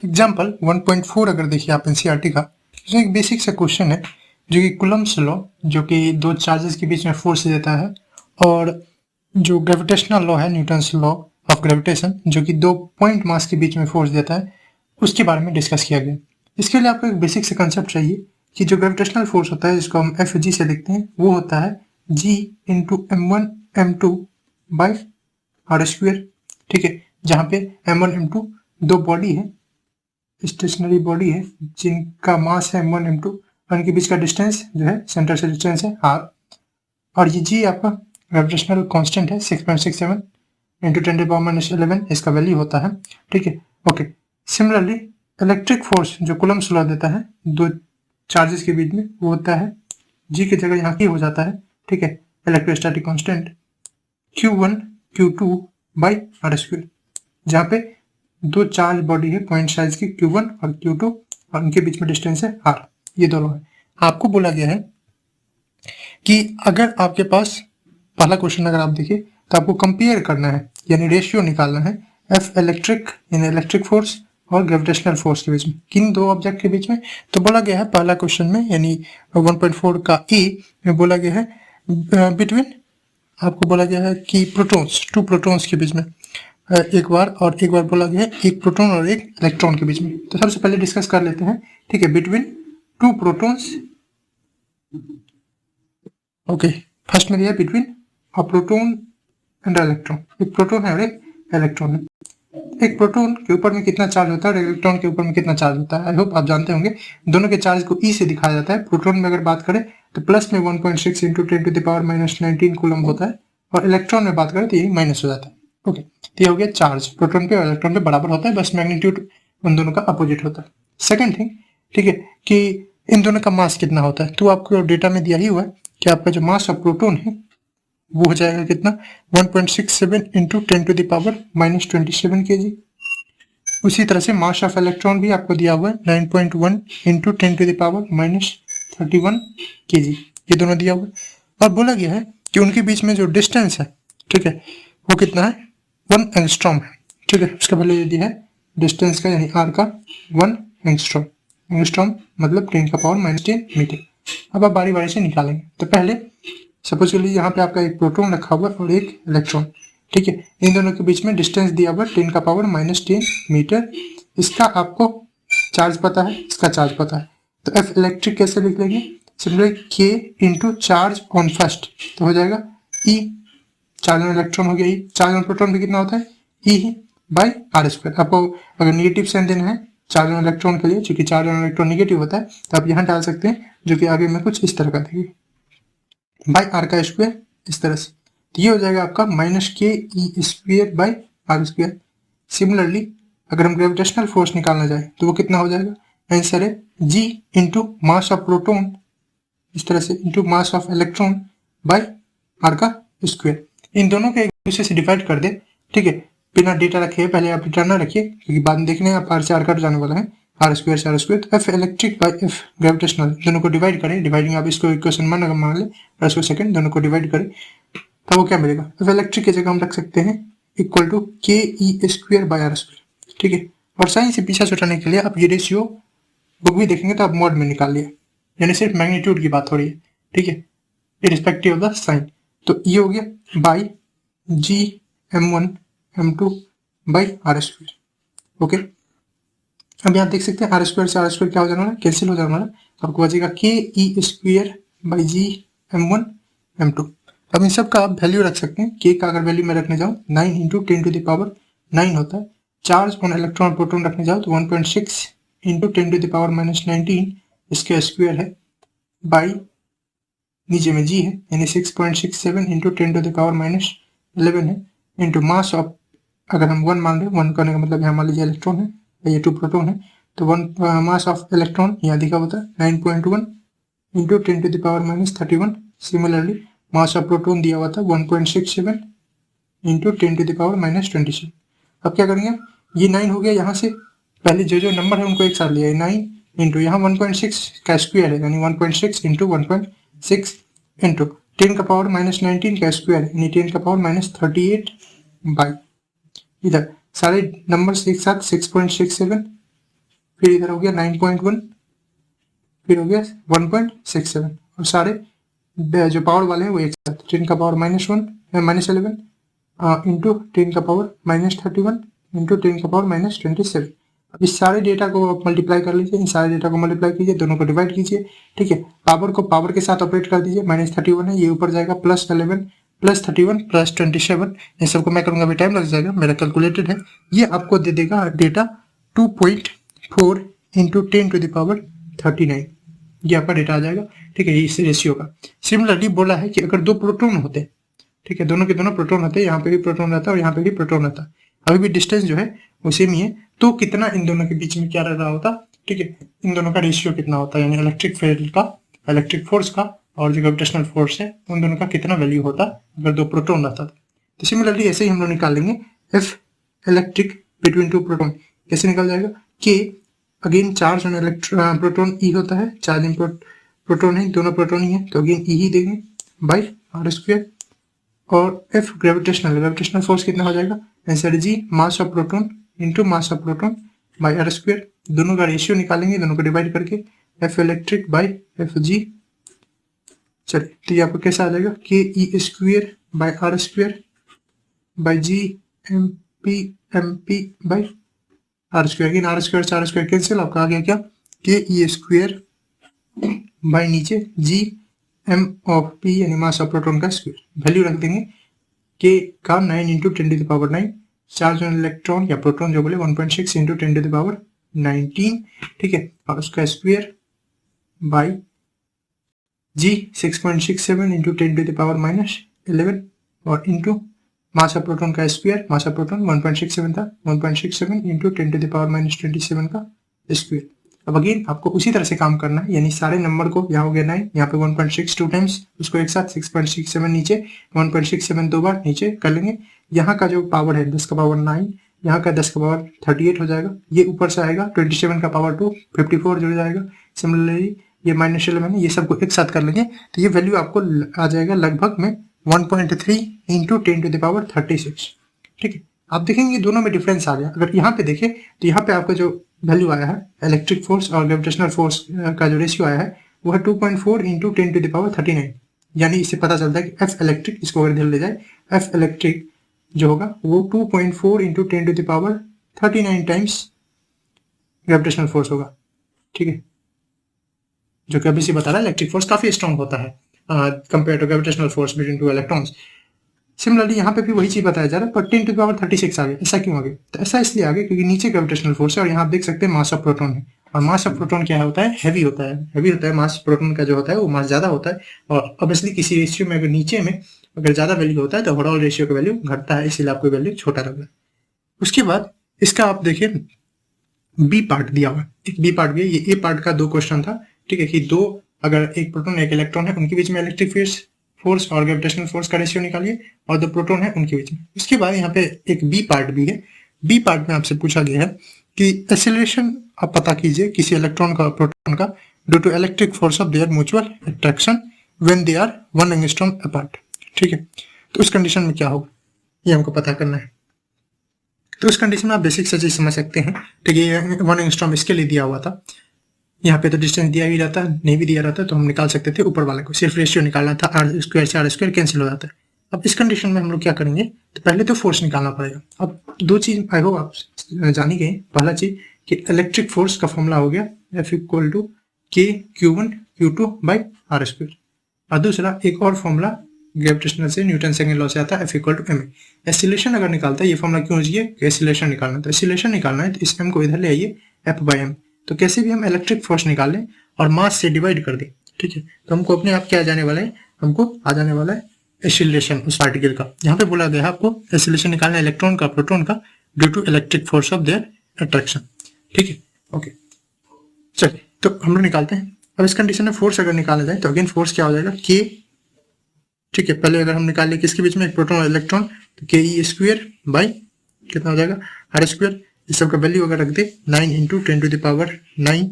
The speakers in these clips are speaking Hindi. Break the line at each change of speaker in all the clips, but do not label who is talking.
एग्जाम्पल 1.4 अगर देखिए आप एनसीईआरटी का, तो एक बेसिक सा क्वेश्चन है जो कि कुलम्ब्स लॉ, जो कि दो चार्जेस के बीच में फोर्स देता है, और जो ग्रेविटेशनल लॉ है, न्यूटन्स लॉ ऑफ ग्रेविटेशन, जो कि दो पॉइंट मास के बीच में फोर्स देता है, उसके बारे में डिस्कस किया गया। इसके लिए आपको एक बेसिक से कंसेप्ट चाहिए कि जो ग्रेविटेशनल फोर्स होता है, जिसको हम एफ जी से लिखते हैं, वो होता है G into m1 m2 by R square. ठीक है, जहाँ पे m1 m2 दो बॉडी है, स्टेशनरी बॉडी है, जिनका मास है m1 m2 और इनके बीच का डिस्टेंस जो है, सेंटर से डिस्टेंस है r, और ये जी आपका ग्रेविटेशनल कांस्टेंट है 6.67 इंटू 10⁻11 इसका वैल्यू होता है। ठीक है, ओके। सिमिलरली इलेक्ट्रिक फोर्स जो कूलम्ब्स लॉ देता है दो चार्जेस के बीच में, वो होता है जी की जगह यहाँ की हो जाता है, ठीक है, electrostatic constant Q1 Q2 by R square, जहाँ पे दो चार्ज बॉडी है पॉइंट साइज की Q1 और Q2 और उनके बीच में डिस्टेंस है R, ये दोनों है। आपको बोला गया है कि अगर आपके पास पहला क्वेश्चन अगर आप देखिए तो आपको कंपेयर करना है, यानी रेशियो निकालना है एफ इलेक्ट्रिक यानी इलेक्ट्रिक फोर्स और ग्रेविटेशनल फोर्स के बीच में, किन दो ऑब्जेक्ट के बीच में। तो बोला गया है पहला क्वेश्चन में यानी 1.4 का ए में बोला गया है बिटवीन, आपको बोला गया है कि प्रोटॉन्स, टू प्रोटॉन्स के बीच में एक बार, और एक बार बोला गया है एक प्रोटॉन और एक इलेक्ट्रॉन के बीच में। तो सबसे पहले डिस्कस कर लेते हैं, ठीक है, between two protons. Okay, first में दिया between a proton and electron, एक प्रोटॉन है और एक इलेक्ट्रॉन है। एक प्रोटॉन के ऊपर में कितना चार्ज होता है और इलेक्ट्रॉन के ऊपर में कितना चार्ज होता है, आई होप आप जानते होंगे। दोनों के चार्ज को ई से दिखाया जाता है। प्रोटॉन में अगर बात करें तो प्लस में 1.6 इंटू 10⁻−19 कूलम होता है, और इलेक्ट्रॉन में बात करें तो ये माइनस हो जाता है। ओके, तो ये हो गया चार्ज प्रोटॉन पे और इलेक्ट्रॉन पे बराबर होता है, बस मैग्नीट्यूड उन दोनों का अपोजिट होता है। सेकंड थिंग, ठीक है, कि इन दोनों का मास कितना होता है, तो आपको डेटा में दिया ही हुआ है कि आपका जो मास ऑफ प्रोटॉन है वो हो जाएगा कितना, 1.67 इंटू 10⁻27 kg। उसी तरह से मास ऑफ इलेक्ट्रॉन भी आपको दिया हुआ है 9.1 इंटू 10⁻31 kg, ये दोनों दिया हुआ है। और बोला गया है कि उनके बीच में जो डिस्टेंस है, ठीक है, वो कितना है, 1 एंगस्ट्रॉम है। ठीक है, उसका वैल्यू दिया है डिस्टेंस का यानी आर का 1 एंगस्ट्रॉम। एंगस्ट्रॉम मतलब 10⁻10 मीटर। अब आप बारी बारी से निकालेंगे। तो पहले सपोज के लिए यहाँ पे आपका एक प्रोटॉन रखा हुआ और एक इलेक्ट्रॉन, ठीक है, इन दोनों के बीच में डिस्टेंस दिया हुआ 10⁻10 मीटर। इसका आपको चार्ज पता है, इसका चार्ज पता है, तो एफ इलेक्ट्रिक कैसे लिख लेंगे, सिंपली के इंटू चार्ज ऑन फर्स्ट, तो हो जाएगा ई, चार्ज ऑन इलेक्ट्रॉन हो गया ई, चार्ज ऑन प्रोटॉन भी कितना होता है ई ही बाई आर स्क्वायर। आपको अगर निगेटिव साइन देना है चार्ज ऑन इलेक्ट्रॉन के लिए, चूंकि चार्ज ऑन इलेक्ट्रॉन निगेटिव होता है, तो आप यहाँ डाल सकते हैं, जो कि आगे में कुछ इस तरह का देगी बाई आर का स्क्वायर, इस तरह से। तो ये हो जाएगा आपका minus K e square by R square. Similarly अगर हम ग्रेविटेशनल फोर्स निकालना चाहें तो वो कितना हो जाएगा, आंसर है G into mass of proton, इस तरह से, into mass of electron by R का स्क्वायर। इन दोनों को एक दूसरे से डिवाइड कर दे, ठीक है, बिना डेटा रखे, पहले आप डेटा ना रखिए क्योंकि बाद में देखने आप आर से आर कट जाने वाला है, आर स्क्वायर से आर स्क्वायर। तो F electric by F gravitational, दोनों को डिवाइड करें, डिवाइडिंग आप इसको इक्वेशन 1 अगर मान ले और इसको सेकंड, दोनों को डिवाइड करें तो वो क्या मिलेगा, एफ इलेक्ट्रिक की जगह हम रख सकते हैं इक्वल टू के e square by R square. ठीक है, और साइन से पीछा छुटाने के लिए आप ये रेशियो बुक भी देखेंगे तो आप मॉड में निकाल लिया, यानी सिर्फ मैग्नीट्यूड की बात हो रही है, ठीक है, इरिस्पेक्टिव ऑफ द साइन। तो ये हो गया by G m1 m2 by R square. Okay, अब यहाँ देख सकते हैं आर स्क्वायर से आर स्क्वायर क्या हो जाने वाला, कैंसिल हो जाने वाला, आपको बचेगा के e square by G m1 m2। अब इन सब का आप वैल्यू रख सकते हैं। के का अगर वैल्यू मैं रखने जाऊँ 9 इंटू 10⁻9 होता है। चार्ज ऑन इलेक्ट्रॉन प्रोटॉन रखने जाओ तो 1.6 इंटू 10⁻19 इसके स्क्वायर है, बाई नीचे में जी है यानी 6.67 इंटू 10⁻11 है, इंटू मास ऑफ, अगर हम 1 मान रहे, 1 करने का मतलब यहाँ मान लीजिए इलेक्ट्रॉन है, ये 2 प्रोटॉन है, तो 1 मास ऑफ इलेक्ट्रॉन यहाँ दिखा होता है 9.1 into 10⁻31। Similarly mass of proton दिया हुआ था 1.67 इंटू 10⁻27। अब क्या करेंगे, ये 9 हो गया, यहाँ से पहले जो जो नंबर है उनको एक साथ लिया है, 9 इंटू यहाँ 1.6 का स्क्वायर है यानी 1.6 इंटू 1.6 इंटू 10⁻19 का स्क्वायर है यानी 10⁻38 बाई, इधर सारे नंबर एक साथ 6.67 फिर इधर हो गया 9.1, फिर हो गया 1.67, और सारे जो पावर वाले हैं वो एक साथ 10 का पावर -11 इंटू 10 का पावर -31 इंटू 10 का पावर -27। अब इस सारे डेटा को आप मल्टीप्लाई कर लीजिए, इन सारे डेटा को मल्टीप्लाई कीजिए, दोनों को डिवाइड कीजिए, ठीक है। पावर को पावर के साथ ऑपरेट कर दीजिए, -31 है, ये ऊपर जाएगा +11 +31 +27, इन सबको मैं करूँगा, अभी टाइम लग जाएगा, मेरा कैलकुलेटेड है। ये आपको दे देगा डेटा 2.4 इंटू 10⁻39, ये आपका डेटा आ जाएगा, ठीक है, इस रेशियो का। सिमिलरली बोला है कि अगर दो प्रोटॉन होते हैं, ठीक है, दोनों के दोनों प्रोटॉन होते हैं, यहाँ पे भी प्रोटॉन रहता है और यहाँ पे भी प्रोटॉन रहता है, अभी भी डिस्टेंस जो है वो सेम ही है, तो कितना इन दोनों के बीच में क्या रह रहा होता, ठीक है, इन दोनों का रेशियो कितना होता है, यानी इलेक्ट्रिक फील्ड का, इलेक्ट्रिक फोर्स का और जो ग्रेविटेशनल फोर्स है उन दोनों का कितना वैल्यू होता अगर दो प्रोटॉन रहता था। तो सिमिलरली ऐसे ही हम लोग निकालेंगे F electric between two proton, कैसे निकल जाएगा कि again charge on electron proton e होता है, चार्जिंग प्रोटॉन है, दोनों प्रोटॉन ही है, तो अगेन ई ही देंगे बाई आर स्क्वायर, और एफ ग्रेविटेशनल फोर्स कितना हो जाएगा, answer G mass of proton into mass of proton by R square, दोनों का रेशियो निकालेंगे, दोनों को डिवाइड करके F electric by F G. चलिए, तो ये आपको कैसा आ जाएगा, K e square by R square by G M P by R square, again R square 4 square cancel, आपका आ गया क्या, के ई स्क्वायर बाई नीचे जी एम ऑफ पी यानी मास ऑफ प्रोटॉन का स्क्वायर, वैल्यू रख देंगे के का 9 इंटू 10⁻9, चार्ज ऑन इलेक्ट्रॉन या प्रोटॉन जो बोले 1.6 इंटू 10⁻19, ठीक है, और उसका स्क्वायर बाई जी 6.67 इंटू 10⁻11 और इंटू मास ऑफ प्रोटॉन का स्क्वायर, मास ऑफ प्रोटॉन 1.67 था, 1.67 इंटू 10⁻27 का स्क्वायर। अब अगेन आपको उसी तरह से काम करना है, यानी सारे नंबर को, यहाँ हो गया 9, यहाँ पे 1.6 2 टाइम्स, उसको एक साथ 6.67 नीचे, 1.67 दो बार नीचे कर लेंगे। यहाँ का जो पावर है 10 का पावर 9, यहाँ का 10 का पावर 38 हो जाएगा, ये ऊपर से आएगा 27 का पावर 2 54 जुड़ जाएगा। सिमिलरली ये -11 ये सबको एक साथ कर लेंगे, तो ये वैल्यू आपको आ जाएगा लगभग में 1.3 इंटू 10⁻36, ठीक है। आप देखेंगे दोनों में डिफरेंस आ गया। अगर यहाँ पे देखें तो यहाँ पे आपका जो वैल्यू आया है इलेक्ट्रिक फोर्स और ग्रेविटेशनल फोर्स का जो रेशियो आया है वो है 2.4 इंटू 10⁻39, यानी इससे पता चलता है कि एफ इलेक्ट्रिक, इसको अगर ध्यान ले जाए, एफ इलेक्ट्रिक जो होगा वो 2.4 इंटू 10⁻39 टाइम्स ग्रेविटेशनल फोर्स होगा, ठीक है, जो कि अभी से बता रहा है इलेक्ट्रिक फोर्स काफी स्ट्रॉन्ग होता है compare to gravitational force between two electrons. Similarly यहाँ पे भी वही चीज बताया जा रहा है, पर 10⁻36 आ गया। ऐसा क्यों आ गया, तो ऐसा इसलिए आ गया क्योंकि नीचे ग्रेविटेशनल फोर्स है और यहाँ आप देख सकते हैं मास ऑफ प्रोटॉन है, और मास ऑफ प्रोटॉन क्या होता है, हैवी होता है, मास प्रोटॉन का जो होता है वो मास ज्यादा होता है, और ऑब्वियसली किसी रेशियो में अगर नीचे में अगर ज्यादा वैल्यू होता है तो ओवरऑल रेशियो का वैल्यू घटता है, इसीलिए आपको वैल्यू छोटा लग रहा है। उसके बाद इसका आप देखिए बी पार्ट दिया हुआ है, एक बी पार्ट भी है, ये ए पार्ट का 2 क्वेश्चन था, ठीक है, कि दो अगर एक प्रोटॉन एक इलेक्ट्रॉन है उनके बीच में इलेक्ट्रिक फोर्स और ग्रेविटेशनल फोर्स का रेशियो निकालिए, और दो प्रोटॉन है उनके बीच में। उसके बाद यहाँ पे एक बी पार्ट भी है, बी पार्ट में आपसे पूछा गया है कि एक्सेलरेशन आप पता कीजिए किसी इलेक्ट्रॉन का प्रोटॉन का due to electric force of their mutual attraction when they are 1 angstrom apart, ठीक है। तो उस कंडीशन में क्या होगा ये हमको पता करना है। तो उस कंडीशन में आप बेसिक से चीज समझ सकते हैं, ठीक है, 1 एंगस्ट्रॉम इसके लिए दिया हुआ था, यहाँ पे तो डिस्टेंस दिया ही रहता, नहीं भी दिया रहता तो हम निकाल सकते थे ऊपर वाले को, सिर्फ रेशियो निकालना था, आर स्क्वायर से आर स्क्वायर कैंसिल हो जाता है। अब इस कंडीशन में हम लोग क्या करेंगे, तो पहले तो फोर्स निकालना पड़ेगा। अब 2 चीज आई होप आप जान ही गए। पहला चीज कि इलेक्ट्रिक फोर्स का फॉर्मूला हो गया F इक्वल टू के Q1 Q2 by R square, और दूसरा एक और फॉर्मूला ग्रेविटेशनल से न्यूटन सेकंड लॉ से आता है F equal to ma। Acceleration अगर निकालता है, ये फॉर्मूला क्यों चाहिए, एक्सीलरेशन निकालना है, तो एक्सीलरेशन निकालना है तो इस m को इधर ले आइए F बाई m, तो कैसे भी हम इलेक्ट्रिक फोर्स निकालें और मास से डिवाइड कर दें, ठीक है, तो हमको अपने आप क्या आ जाने वाला है, हमको आ जाने वाला है एक्सीलरेशन उस पार्टिकल का। यहाँ पे बोला गया है आपको एक्सीलरेशन निकालना है इलेक्ट्रॉन का प्रोटॉन का due to electric force of their attraction, ठीक है, ओके। चलिए तो हम लोग निकालते हैं। अब इस कंडीशन में फोर्स अगर निकाला जाए तो अगेन फोर्स क्या हो जाएगा, के, ठीक है, पहले अगर हम निकाल ले किसके बीच में, एक प्रोटॉन और इलेक्ट्रॉन, तो के ई स्क्वायर बाई कितना हो जाएगा आर स्क्वायर, इस सब का वैल्यू अगर रख दे 9 इंटू 10⁻9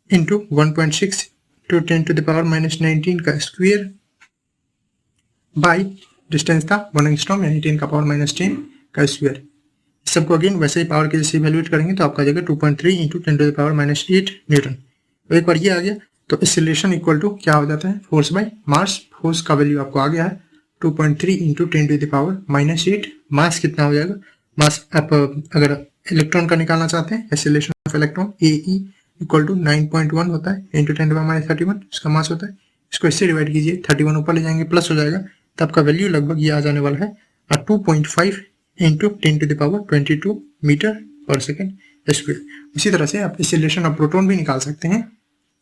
इंटू 1.6 टू 10⁻−19 का स्क्वायर बाई डिस्टेंस था 1 एंगस्ट्रॉम यानी 10⁻10 का स्क्वायर। सबको अगेन वैसे ही पावर के जैसे इवेल्युएट करेंगे तो आपका आ जाएगा 2.3 इंटू 10⁻⁸ न्यूटन। तो एक बार ये आ गया तो एक्सीलरेशन इक्वल टू क्या हो जाता है, फोर्स बाय मास। फोर्स का वैल्यू आपको आ गया है 2.3 इंटू 10⁻⁸। मास कितना हो जाएगा, मास आप अगर इलेक्ट्रॉन का निकालना चाहते हैं, acceleration of electron AE equal to 9.1 होता है इंटू 10⁻31 इसका मास होता है। इसको इससे डिवाइड कीजिए, 31 ऊपर ले जाएंगे प्लस हो जाएगा, तो आपका वैल्यू लगभग ये आ जाने वाला है 2.5 इंटू 10⁻22 मीटर पर सेकेंड स्क्वायर। इसी तरह से आप एक्सीलरेशन ऑफ प्रोटॉन भी निकाल सकते हैं।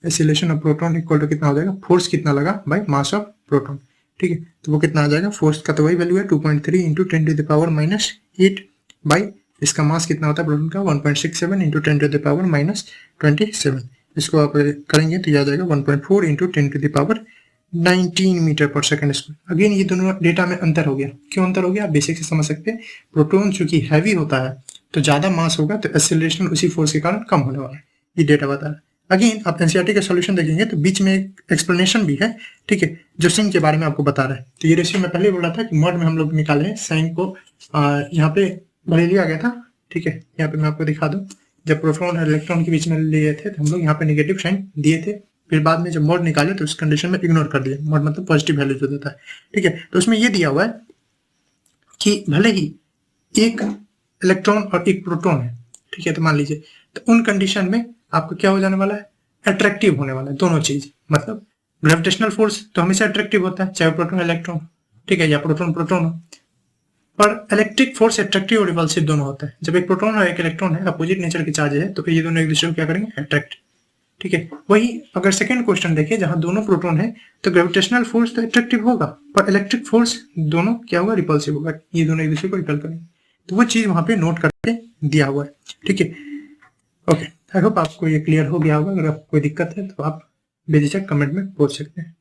Acceleration of proton equal to कितना हो जाएगा, फोर्स कितना लगा बाय मास ऑफ प्रोटॉन। ठीक है, तो वो कितना आ जाएगा, फोर्स का तो वही वैल्यू है 2.3 इंटू 10⁻⁸ बाई इसका मास कितना होता है प्रोटॉन का 1.67 इंटू 10⁻27। इसको आप करेंगे तो यह आ जाएगा 1.4 इंटू 10⁻19 मीटर पर सेकेंड स्क्वायर। अगेन ये दोनों डेटा में अंतर हो गया। क्यों अंतर हो गया, आप बेसिक से समझ सकते हैं। प्रोटॉन चूंकि हैवी होता है तो ज्यादा मास होगा तो एक्सेलरेशन उसी फोर्स के कारण कम होने वाला है, ये डेटा बता रहा है। अगेन आप एनसीईआरटी का सॉल्यूशन देखेंगे तो बीच में एक एक्सप्लेनेशन भी है, ठीक है, जो sin के बारे में आपको बता रहा है। तो ये रेशियो मैं पहले बोला था कि मॉड में हम लोग निकाले हैं sin को, यहाँ पे भले लिया गया था, ठीक है। यहाँ पे मैं आपको दिखा दूं, जब प्रोटॉन और इलेक्ट्रॉन के बीच में लिए थे तो हम लोग यहाँ पे नेगेटिव साइन दिए थे, फिर बाद में जब मॉड निकाले तो उस कंडीशन में इग्नोर कर दिया। मॉड मतलब पॉजिटिव वैल्यू जो देता है, ठीक है। तो उसमें ये दिया हुआ है कि भले ही एक इलेक्ट्रॉन और एक प्रोटॉन है, ठीक है, तो मान लीजिए, तो उन कंडीशन में आपको क्या हो जाने वाला है, अट्रैक्टिव होने वाला है दोनों चीज। मतलब ग्रेविटेशनल फोर्स तो हमेशा अट्रैक्टिव होता है, चाहे प्रोटॉन इलेक्ट्रॉन, ठीक है, या प्रोटॉन प्रोटॉन हो। पर इलेक्ट्रिक फोर्स अट्रैक्टिव और रिपल्सिव दोनों होता है। जब एक प्रोटॉन और एक इलेक्ट्रॉन है, अपोजिट नेचर के चार्ज है, तो ये दोनों एक दूसरे को क्या करेंगे, अट्रैक्ट, ठीक है। वही अगर सेकंड क्वेश्चन देखें जहां दोनों प्रोटॉन है तो ग्रेविटेशनल फोर्स तो अट्रैक्टिव होगा, पर इलेक्ट्रिक फोर्स दोनों क्या होगा, रिपल्सिव होगा। ये दोनों एक दूसरे को रिपल करेंगे, तो वो चीज वहां पे नोट करके दिया हुआ है, ठीक है। ओके, आई होप आपको ये क्लियर हो गया होगा। अगर आपको कोई दिक्कत है तो आप बेझिझक कमेंट में पूछ सकते हैं।